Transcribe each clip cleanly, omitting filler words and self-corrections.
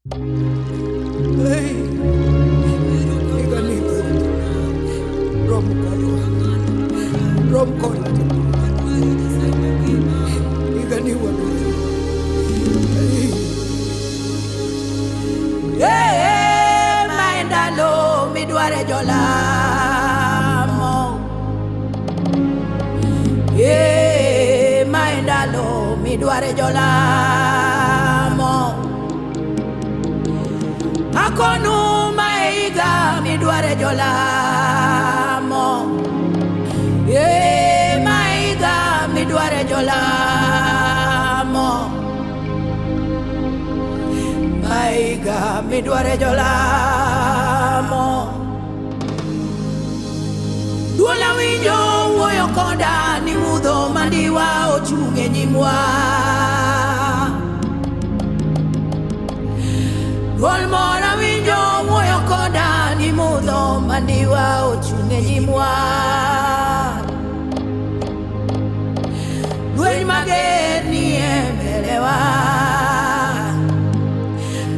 Hey, iganito. Rom kola. Iganiwa. Hey, maendalo midware jolamo. Hey, maendalo midware jolamo. Akonu maiga midware jolamo. Hey, maiga midware jolamo. Maiga midware jolamo. Duola winjo wuoyo koda ni mudho mandiwa ochung'e nyimwa. Duol mora winjo wuoyo koda ni mudho mandiwa ochung'e nyimwa. Lweny mager ni mbelewa.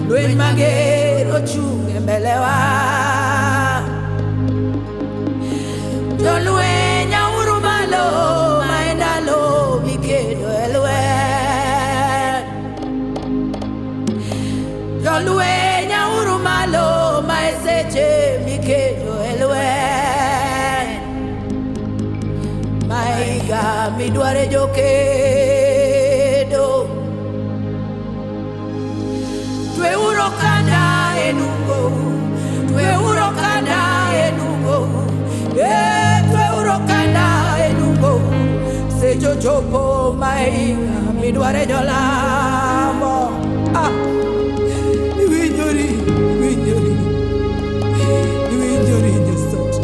Lweny mager ochung'e mbelewa. Jolweny auru malo maendalo mikedo e lweny. Jolweny auru malo maeseche mikedo e lweny. Maiga midware jokedo. Tweuro kanda enungo. Tweuro kanda enungo. Tweuro kanda enungo. Secho chopo maiga midware jolamo. Winjori nyasach.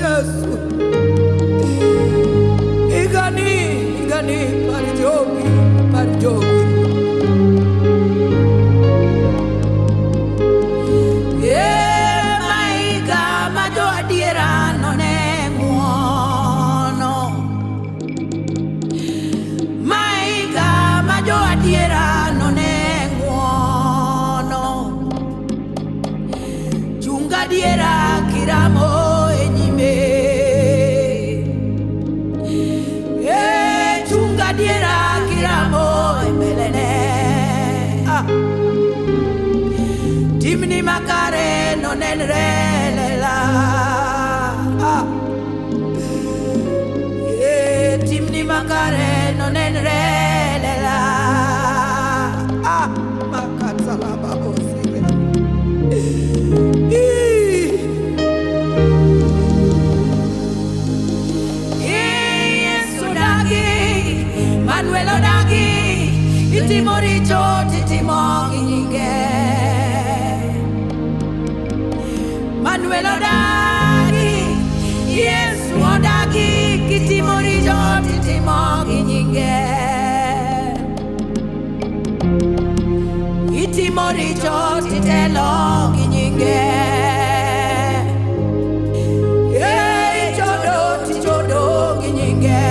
Yesu. Igani parjogi. Maiga majo adiera none ng'uono. Maiga majo adiera none ng'uono. Chunga adiera kiramo e nyime. Chunga adiera kiramo e mbelene. Timni makare nonenre lela. Timni makare nonenre lela. Makatsala babosire. Yesu dagi, Manuel odagi, itimo richo titimo ginyinge. Manuel odagi, Yesu odagi, kitimo richo titimo ginyinge. Itimo richo titelo ginyinge. Tichodo ginyinge.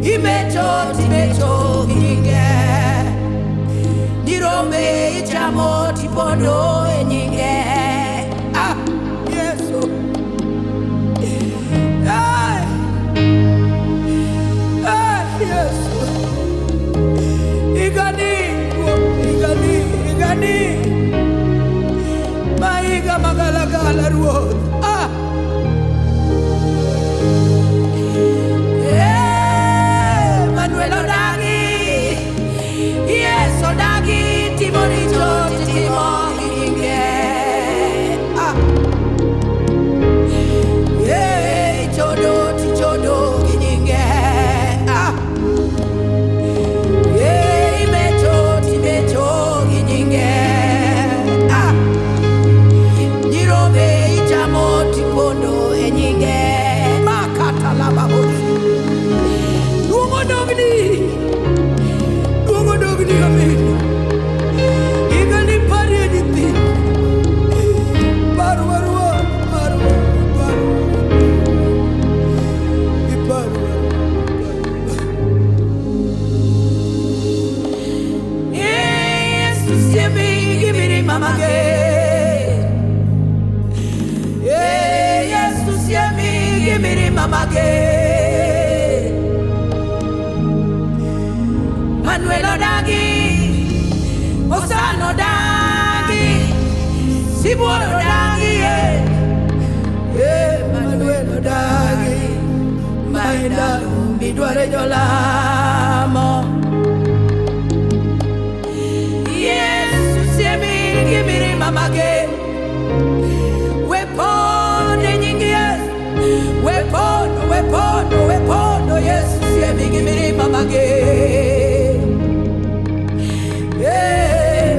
Imecho ginyinge. Dirome ichamo tipodo e nyinge. Yesu. Yesu. Igani. Maiga magalagala ruoth. Manuel odagi. Yes odagi. Timo richo titimo ginyinge. mamage Manuel odagi Osano dagi Sibuoro dagi Manuel odagi Maenda midware jolamo Yesu siemi gimiri mamage Wepono Yesu siemi gimiri mamage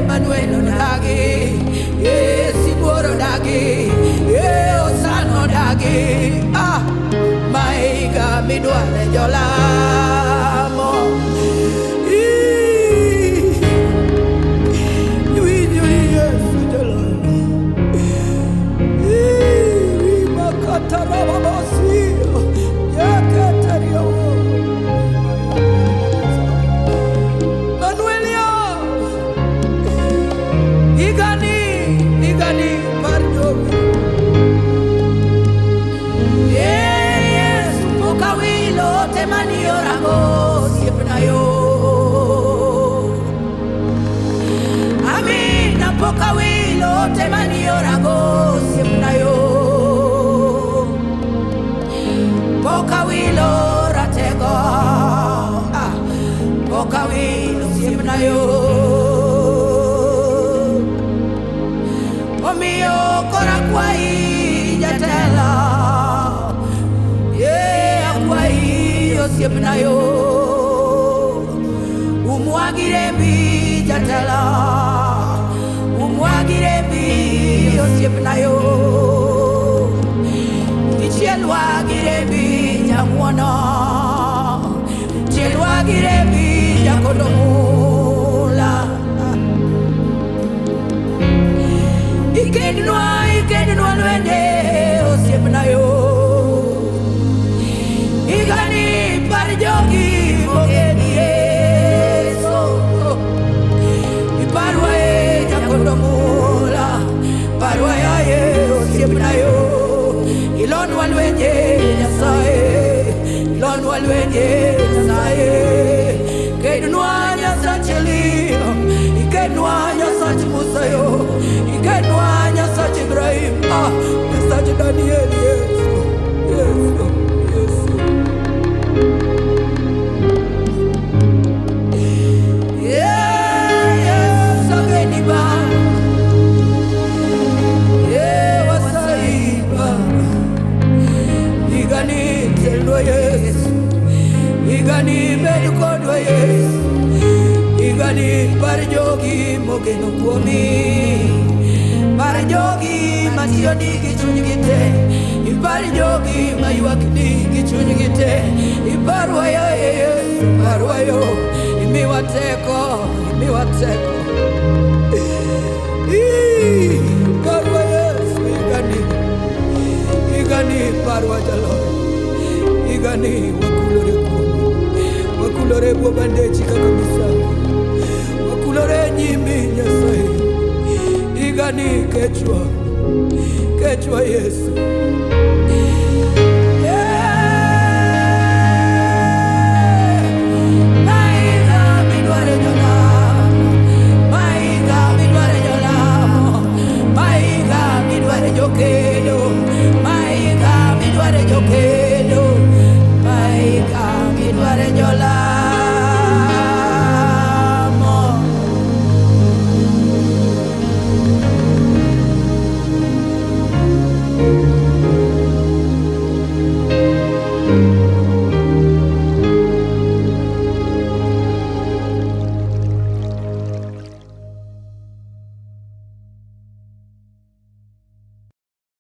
Manuel odagi Sibuoro dagi Osano dagi Maiga midware jolamo Yesu jolamo Makatarababosi Manuelia Igani Parjogi Yes Pokawilo temani orago siepnayo Amina Pokawilo temani orago siepnayo Pokawilo ratego Pokawilo siepnayo Omio kora kwai jatela Akwai siepnayo Umwagiremi jatela Umwagiremi siepnayo Chelwagiremi jamwana Chelwagiremi jakodomula Ikenwa lwende osiepnayo Igani parjogi mogeni Yeso Iparwa jakodomula Parwa ye osiepnayo Ilon walwenye nyasaye Ilon walwenye nyasaye Ikenwa nyasache lino Ikenwa nyasache Musayo Ikenwa nyasache Ibrahim Nyasache Daniel Yesu Yesu ageni ba Igani medikodwa Yesu Igani parjogi mogeno kuomi Parjogi matiyo nigi chunygi te Iparjogi mayuak nigi chunygi te Iparwayo Yesu Iparwayo imiwa teko Iparwa Yesu Igani parwa jaloi Igani wakulore bobandechi kabisa wakulore nyimi Nyasaye Igani kechwa Yesu